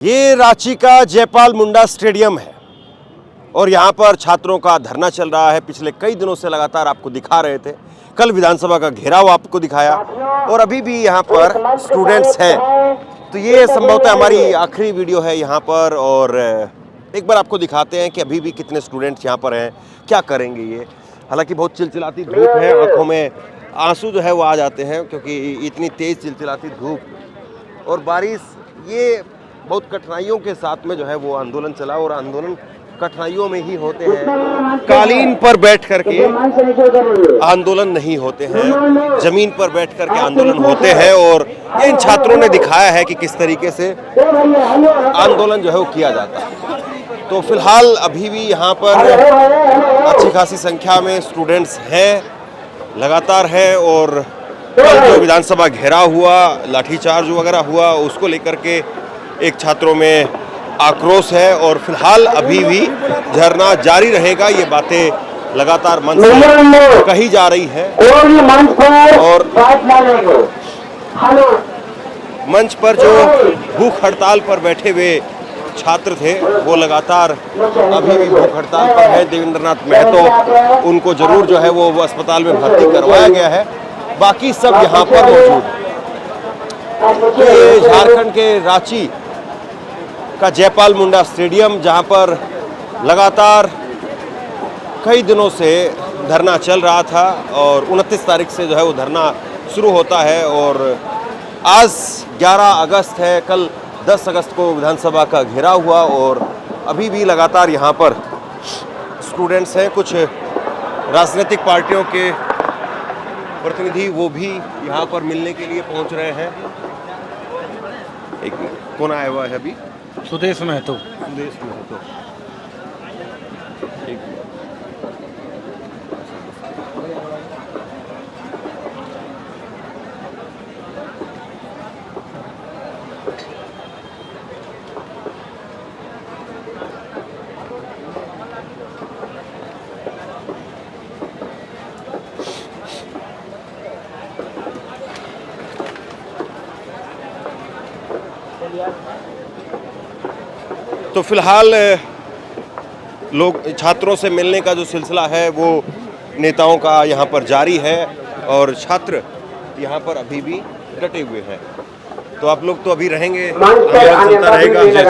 ये रांची का जयपाल मुंडा स्टेडियम है और यहाँ पर छात्रों का धरना चल रहा है। पिछले कई दिनों से लगातार आपको दिखा रहे थे। कल विधानसभा का घेराव आपको दिखाया और अभी भी यहाँ पर स्टूडेंट्स हैं। तो ये संभवतः हमारी आखिरी वीडियो है यहाँ पर और एक बार आपको दिखाते हैं कि अभी भी कितने स्टूडेंट्स यहाँ पर हैं, क्या करेंगे ये। हालांकि बहुत चिलचिलाती धूप है, आंखों में आंसू जो है वो आ जाते हैं क्योंकि इतनी तेज़ चिलचिलाती धूप और बारिश। ये बहुत कठिनाइयों के साथ में जो है वो आंदोलन चला और आंदोलन कठिनाइयों में ही होते हैं। कालीन पर बैठ करके आंदोलन नहीं होते हैं, जमीन पर बैठ करके आंदोलन होते हैं और ये इन छात्रों ने दिखाया है कि किस तरीके से आंदोलन जो है वो किया जाता है। तो फिलहाल अभी भी यहाँ पर अच्छी खासी संख्या में स्टूडेंट्स हैं, लगातार है और कल जो विधानसभा घेराव हुआ, लाठीचार्ज वगैरह हुआ, उसको लेकर के एक छात्रों में आक्रोश है और फिलहाल अभी भी धरना जारी रहेगा। ये बातें लगातार मंच से कही जा रही है और मंच पर जो भूख हड़ताल पर बैठे हुए छात्र थे वो लगातार अभी भी भूख हड़ताल पर है। देवेंद्रनाथ महतो, उनको जरूर जो है वो अस्पताल में भर्ती करवाया गया है, बाकी सब यहाँ पर मौजूद है। ये झारखंड के रांची का जयपाल मुंडा स्टेडियम, जहां पर लगातार कई दिनों से धरना चल रहा था और 29 तारीख से जो है वो धरना शुरू होता है और आज 11 अगस्त है। कल 10 अगस्त को विधानसभा का घेराव हुआ और अभी भी लगातार यहां पर स्टूडेंट्स हैं। कुछ राजनीतिक पार्टियों के प्रतिनिधि वो भी यहां पर मिलने के लिए पहुंच रहे हैं। एक कौन आया हुआ है अभी? सुदेश महतो। तो फिलहाल लोग छात्रों से मिलने का जो सिलसिला है वो नेताओं का यहाँ पर जारी है और छात्र यहाँ पर अभी भी डटे हुए हैं। तो आप लोग तो अभी रहेंगे, चलता रहेगा। क्या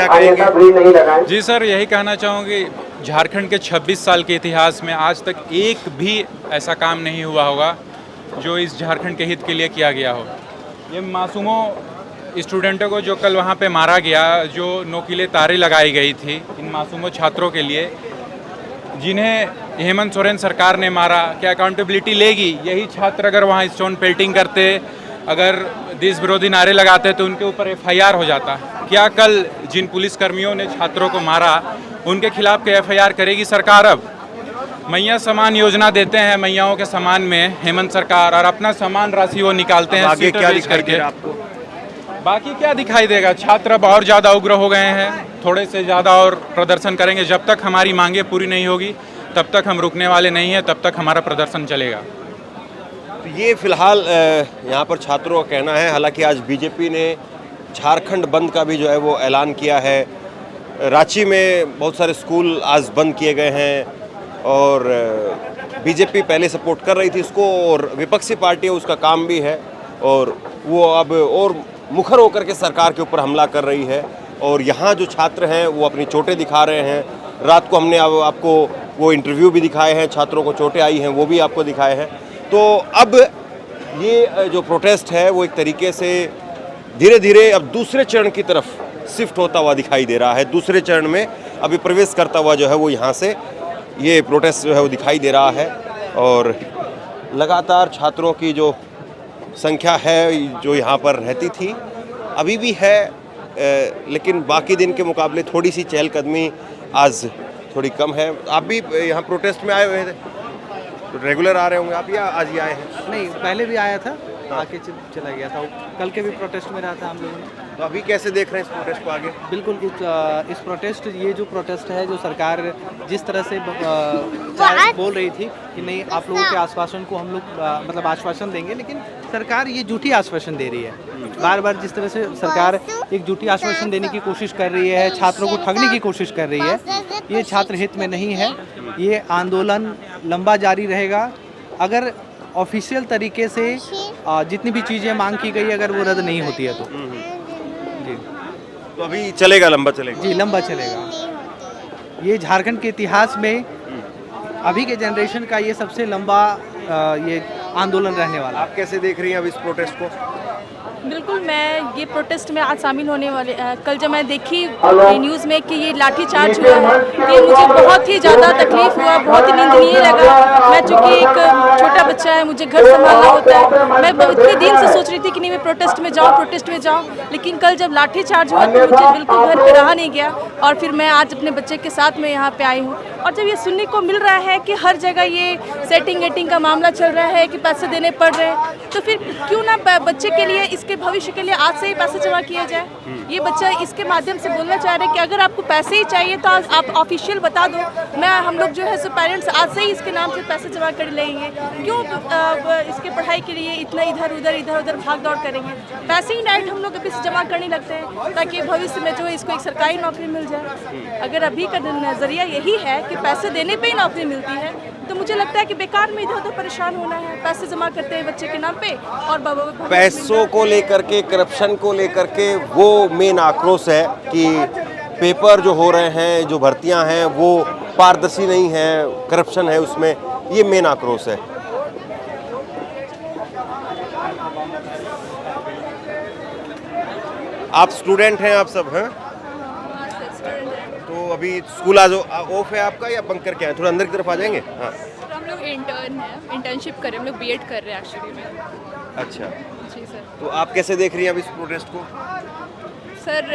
कहेंगे? जी सर, यही कहना चाहूँगी, झारखंड के 26 साल के इतिहास में आज तक एक भी ऐसा काम नहीं हुआ होगा जो इस झारखंड के हित के लिए किया गया हो। ये मासूमों स्टूडेंटों को जो कल वहाँ पे मारा गया, जो नोकीले तारे लगाई गई थी इन मासूमों छात्रों के लिए, जिन्हें हेमंत सोरेन सरकार ने मारा, क्या अकाउंटेबिलिटी लेगी? यही छात्र अगर वहाँ स्टोन पेल्टिंग करते, अगर देश विरोधी नारे लगाते तो उनके ऊपर FIR हो जाता। क्या कल जिन पुलिसकर्मियों ने छात्रों को मारा उनके खिलाफ क्या FIR करेगी सरकार? अब मैया समान योजना देते हैं मैयाओं के समान में हेमंत सरकार और अपना समान राशि वो निकालते हैं। आगे क्या दिखाई दे रहा आपको? बाकी क्या दिखाई देगा? छात्र अब और ज़्यादा उग्र हो गए हैं, थोड़े से ज़्यादा और प्रदर्शन करेंगे। जब तक हमारी मांगें पूरी नहीं होगी तब तक हम रुकने वाले नहीं हैं, तब तक हमारा प्रदर्शन चलेगा। तो ये फिलहाल यहाँ पर छात्रों का कहना है। हालांकि आज बीजेपी ने झारखंड बंद का भी जो है वो ऐलान किया है। रांची में बहुत सारे स्कूल आज बंद किए गए हैं और बीजेपी पहले सपोर्ट कर रही थी इसको और विपक्षी पार्टी उसका काम भी है और वो अब और मुखर होकर के सरकार के ऊपर हमला कर रही है। और यहाँ जो छात्र हैं वो अपनी चोटें दिखा रहे हैं। रात को हमने आपको वो इंटरव्यू भी दिखाए हैं, छात्रों को चोटें आई हैं वो भी आपको दिखाए हैं। तो अब ये जो प्रोटेस्ट है वो एक तरीके से धीरे धीरे अब दूसरे चरण की तरफ शिफ्ट होता हुआ दिखाई दे रहा है। दूसरे चरण में अभी प्रवेश करता हुआ जो है वो यहाँ से ये प्रोटेस्ट जो है वो दिखाई दे रहा है और लगातार छात्रों की जो संख्या है जो यहाँ पर रहती थी अभी भी है, लेकिन बाकी दिन के मुकाबले थोड़ी सी चहलकदमी आज थोड़ी कम है। आप भी यहाँ प्रोटेस्ट में आए हुए थे? रेगुलर आ रहे होंगे आप या आज ही आए हैं? नहीं, पहले भी आया था आके चला गया था। कल के भी प्रोटेस्ट में रहा था हम लोगों ने। तो अभी कैसे देख रहे हैं इस प्रोटेस्ट को आगे? बिल्कुल इस प्रोटेस्ट, ये जो प्रोटेस्ट है, जो सरकार जिस तरह से बोल रही थी कि नहीं आप लोगों के आश्वासन को हम लोग मतलब आश्वासन देंगे, लेकिन सरकार ये झूठी आश्वासन दे रही है। बार बार जिस तरह से सरकार एक झूठी आश्वासन देने की कोशिश कर रही है, छात्रों को ठगने की कोशिश कर रही है, ये छात्र हित में नहीं है। ये आंदोलन लंबा जारी रहेगा। अगर ऑफिशियल तरीके से जितनी भी चीज़ें मांग की गई अगर वो रद्द नहीं होती है तो जी, तो अभी चलेगा, लंबा चलेगा? जी लंबा चलेगा। ये झारखंड के इतिहास में अभी के जनरेशन का ये सबसे लंबा ये आंदोलन रहने वाला। आप कैसे देख रही हैं अब इस प्रोटेस्ट को? बिल्कुल, मैं ये प्रोटेस्ट में आज शामिल होने वाले कल जब मैं देखी न्यूज़ में कि ये लाठीचार्ज हुआ है, ये मुझे बहुत ही ज़्यादा तकलीफ हुआ, बहुत ही निंदनीय लगा। मैं चूँकि एक छोटा बच्चा है, मुझे घर संभालना होता है, मैं इतने दिन से सोच रही थी कि नहीं मैं प्रोटेस्ट में जाऊँ, लेकिन कल जब लाठीचार्ज हुआ तो मुझे बिल्कुल घर पर रहा नहीं गया और फिर मैं आज अपने बच्चे के साथ में यहाँ पर आई हूँ। और जब ये सुनने को मिल रहा है कि हर जगह ये सेटिंग का मामला चल रहा है कि पैसे देने पड़ रहे हैं, तो फिर क्यों ना बच्चे के लिए, इसके भविष्य के लिए आज से ही पैसे जमा किया जाए। ये बच्चा इसके माध्यम से बोलना चाह रहे हैं कि अगर आपको पैसे ही चाहिए तो आप ऑफिशियल बता दो, हम लोग जो है सो पेरेंट्स आज से ही इसके नाम से पैसे जमा कर लेंगे। क्यों इसके पढ़ाई के लिए इतना इधर उधर भाग दौड़ करेंगे? पैसे ही डायरेक्ट हम लोग अभी से जमा करने लगते हैं ताकि भविष्य में जो है इसको एक सरकारी नौकरी मिल जाए। अगर अभी का नज़रिया यही है कि पैसे देने पे ही नौकरी मिलती है, तो मुझे लगता है कि बेकार में इधर उधर परेशान होना है। पैसे जमा करते हैं बच्चे के नाम पे और पैसों को लेकर के, करप्शन को लेकर के वो मेन आक्रोश है कि पेपर जो हो रहे हैं, जो भर्तियां हैं वो पारदर्शी नहीं है, करप्शन है उसमें, ये मेन आक्रोश है। आप स्टूडेंट हैं, आप सब हैं? तो अभी स्कूल आज ऑफ है आपका या बंक करके आए? थोड़ा अंदर की तरफ आ जाएंगे। हाँ, तो हम लोग इंटर्न हैं, इंटर्नशिप कर रहे हैं, हम लोग बीएड कर रहे हैं एक्चुअली में। अच्छा, जी सर। तो आप कैसे देख रही हैं अब इस प्रोटेस्ट को? सर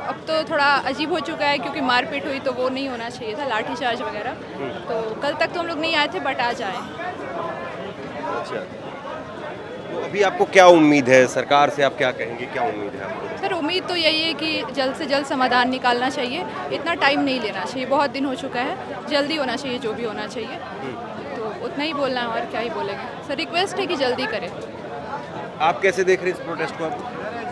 अब तो थोड़ा अजीब हो चुका है क्योंकि मारपीट हुई तो वो नहीं होना चाहिए था, लाठीचार्ज वगैरह। तो कल तक तो हम लोग नहीं आए थे बट आज आए। अच्छा, तो अभी आपको क्या उम्मीद है सरकार से? आप क्या कहेंगे, क्या उम्मीद है आपको? सर उम्मीद तो यही है कि जल्द से जल्द समाधान निकालना चाहिए, इतना टाइम नहीं लेना चाहिए, बहुत दिन हो चुका है, जल्दी होना चाहिए जो भी होना चाहिए। तो उतना ही बोलना है और क्या ही बोलेंगे सर, रिक्वेस्ट है कि जल्दी करें। आप कैसे देख रहे हैं इस प्रोटेस्ट को?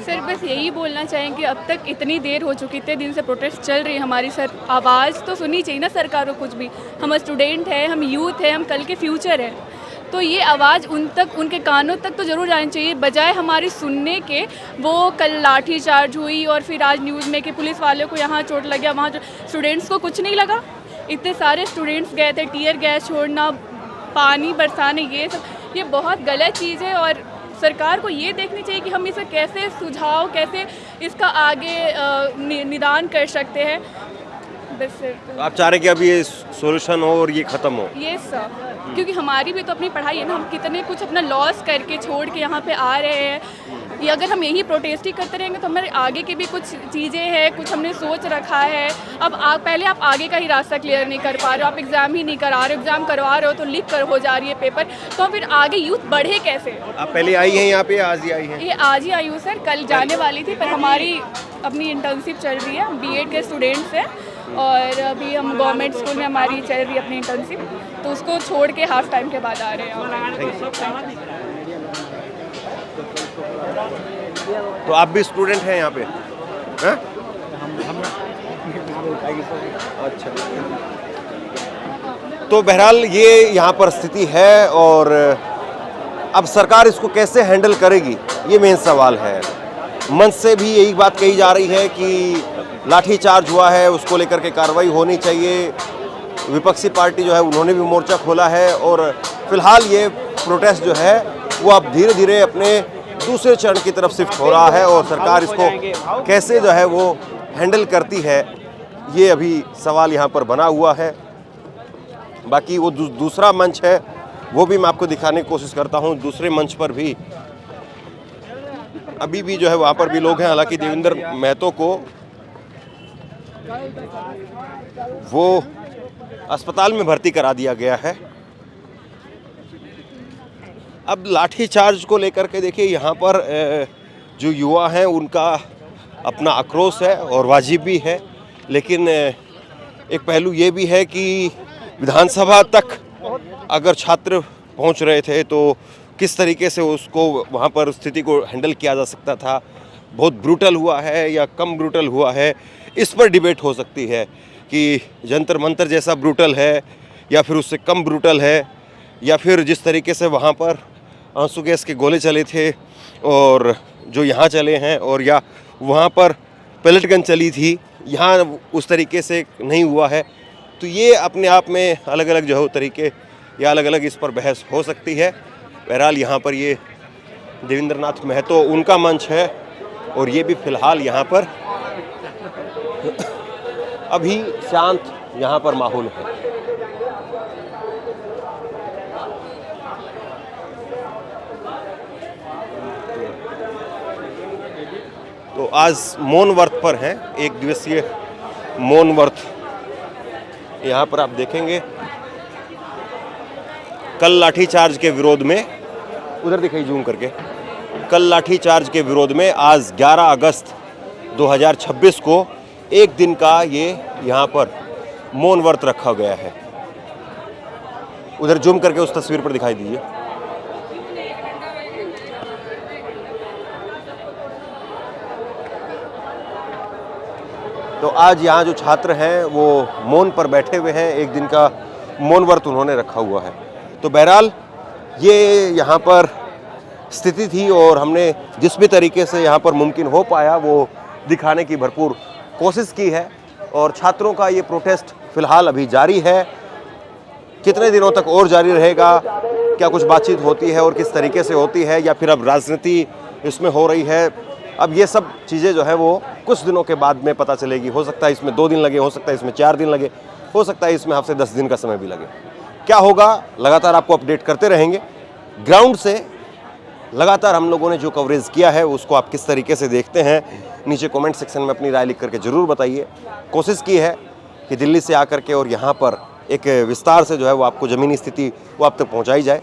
सर बस यही बोलना चाहेंगे, अब तक इतनी देर हो चुकी, इतने दिन से प्रोटेस्ट चल रही है हमारी, सर आवाज़ तो सुननी चाहिए ना सरकार को कुछ भी। हम स्टूडेंट हैं, हम यूथ हैं, हम कल के फ्यूचर हैं, तो ये आवाज़ उन तक, उनके कानों तक तो ज़रूर जानी चाहिए। बजाय हमारी सुनने के वो कल लाठी चार्ज हुई और फिर आज न्यूज़ में कि पुलिस वाले को यहाँ चोट लग गया, वहाँ स्टूडेंट्स को कुछ नहीं लगा। इतने सारे स्टूडेंट्स गए थे, टीयर गैस छोड़ना, पानी बरसाने, ये सब ये बहुत गलत चीज़ है और सरकार को ये देखनी चाहिए कि हम इसे कैसे सुझाव, कैसे इसका आगे निदान कर सकते हैं। बस तो आप चाह रहे हैं कि अभी ये सॉल्यूशन हो और ये ख़त्म हो? ये सर, क्योंकि हमारी भी तो अपनी पढ़ाई है ना, हम कितने कुछ अपना लॉस करके छोड़ के यहाँ पे आ रहे हैं। ये अगर हम यही प्रोटेस्ट ही करते रहेंगे तो हमारे आगे की भी कुछ चीज़ें हैं, कुछ हमने सोच रखा है। अब पहले आप आगे का ही रास्ता क्लियर नहीं कर पा रहे हो, आप एग्ज़ाम ही नहीं करा रहे हो, एग्ज़ाम करवा रहे हो तो लीक कर हो जा रही है पेपर, तो फिर आगे यूथ बढ़े कैसे? आप पहले आई हैं यहाँ पे, आज ही आई हैं? ये आज ही आई हूँ सर, कल जाने वाली थी पर हमारी अपनी इंटर्नशिप चल रही है, बीएड के स्टूडेंट्स हैं और अभी हम गवर्नमेंट स्कूल में हमारी चल रही है अपनी इंटर्नशिप, तो उसको छोड़ के हाफ टाइम के बाद आ रहे हैं। तो आप भी स्टूडेंट हैं यहाँ पे? हैं? अच्छा, तो बहरहाल ये यहाँ पर स्थिति है और अब सरकार इसको कैसे हैंडल करेगी, ये मेन सवाल है। मंच से भी यही बात कही जा रही है कि लाठीचार्ज हुआ है, उसको लेकर के कार्रवाई होनी चाहिए। विपक्षी पार्टी जो है उन्होंने भी मोर्चा खोला है और फिलहाल ये प्रोटेस्ट जो है वो अब धीरे धीरे अपने दूसरे चरण की तरफ शिफ्ट हो रहा है और सरकार इसको कैसे जो है वो हैंडल करती है, ये अभी सवाल यहाँ पर बना हुआ है। बाकी वो दूसरा मंच है वो भी मैं आपको दिखाने की कोशिश करता हूँ। दूसरे मंच पर भी अभी भी जो है वहाँ पर भी लोग हैं, हालांकि देवेंद्र महतो को वो अस्पताल में भर्ती करा दिया गया है। अब लाठीचार्ज को लेकर के देखिए यहाँ पर जो युवा हैं उनका अपना आक्रोश है और वाजिब भी है, लेकिन एक पहलू ये भी है कि विधानसभा तक अगर छात्र पहुंच रहे थे तो किस तरीके से उसको वहां पर स्थिति को हैंडल किया जा सकता था। बहुत ब्रूटल हुआ है या कम ब्रूटल हुआ है, इस पर डिबेट हो सकती है कि जंतर मंतर जैसा ब्रूटल है या फिर उससे कम ब्रूटल है, या फिर जिस तरीके से वहाँ पर आंसू गैस के गोले चले थे और जो यहाँ चले हैं, और या वहाँ पर पेलेट गन चली थी, यहाँ उस तरीके से नहीं हुआ है। तो ये अपने आप में अलग अलग जो है तरीके या अलग अलग इस पर बहस हो सकती है। बहरहाल यहाँ पर ये देवेंद्र नाथ महतो उनका मंच है और ये भी फिलहाल यहाँ पर अभी शांत यहाँ पर माहौल है। तो आज मौन व्रत पर हैं, एक दिवसीय मौन व्रत यहाँ पर आप देखेंगे। कल लाठीचार्ज के विरोध में, उधर दिखाई जूम करके, कल लाठीचार्ज के विरोध में आज 11 अगस्त 2026 को एक दिन का ये यहाँ पर मौन व्रत रखा गया है। उधर जूम करके उस तस्वीर पर दिखाई दीजिए। तो आज यहाँ जो छात्र हैं वो मौन पर बैठे हुए हैं, एक दिन का मौन व्रत उन्होंने रखा हुआ है। तो बहरहाल ये यहाँ पर स्थिति थी और हमने जिस भी तरीके से यहाँ पर मुमकिन हो पाया वो दिखाने की भरपूर कोशिश की है। और छात्रों का ये प्रोटेस्ट फिलहाल अभी जारी है। कितने दिनों तक और जारी रहेगा, क्या कुछ बातचीत होती है और किस तरीके से होती है, या फिर अब राजनीति इसमें हो रही है, अब ये सब चीज़ें जो है वो कुछ दिनों के बाद में पता चलेगी। हो सकता है इसमें 2 दिन लगे, हो सकता है इसमें 4 दिन लगे, हो सकता है इसमें हफ्ते 10 दिन का समय भी लगे। क्या होगा लगातार आपको अपडेट करते रहेंगे। ग्राउंड से लगातार हम लोगों ने जो कवरेज किया है उसको आप किस तरीके से देखते हैं, नीचे कमेंट सेक्शन में अपनी राय लिख करके ज़रूर बताइए। कोशिश की है कि दिल्ली से आकर के और यहाँ पर एक विस्तार से जो है वो आपको ज़मीनी स्थिति वो आप तक पहुँचाई जाए।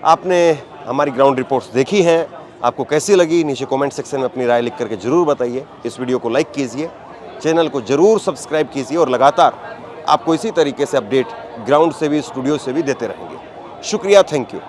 आपने हमारी ग्राउंड रिपोर्ट्स देखी हैं, आपको कैसी लगी नीचे कमेंट सेक्शन में अपनी राय लिख करके ज़रूर बताइए। इस वीडियो को लाइक कीजिए, चैनल को ज़रूर सब्सक्राइब कीजिए और लगातार आपको इसी तरीके से अपडेट ग्राउंड से भी, स्टूडियो से भी देते रहेंगे। शुक्रिया, थैंक यू।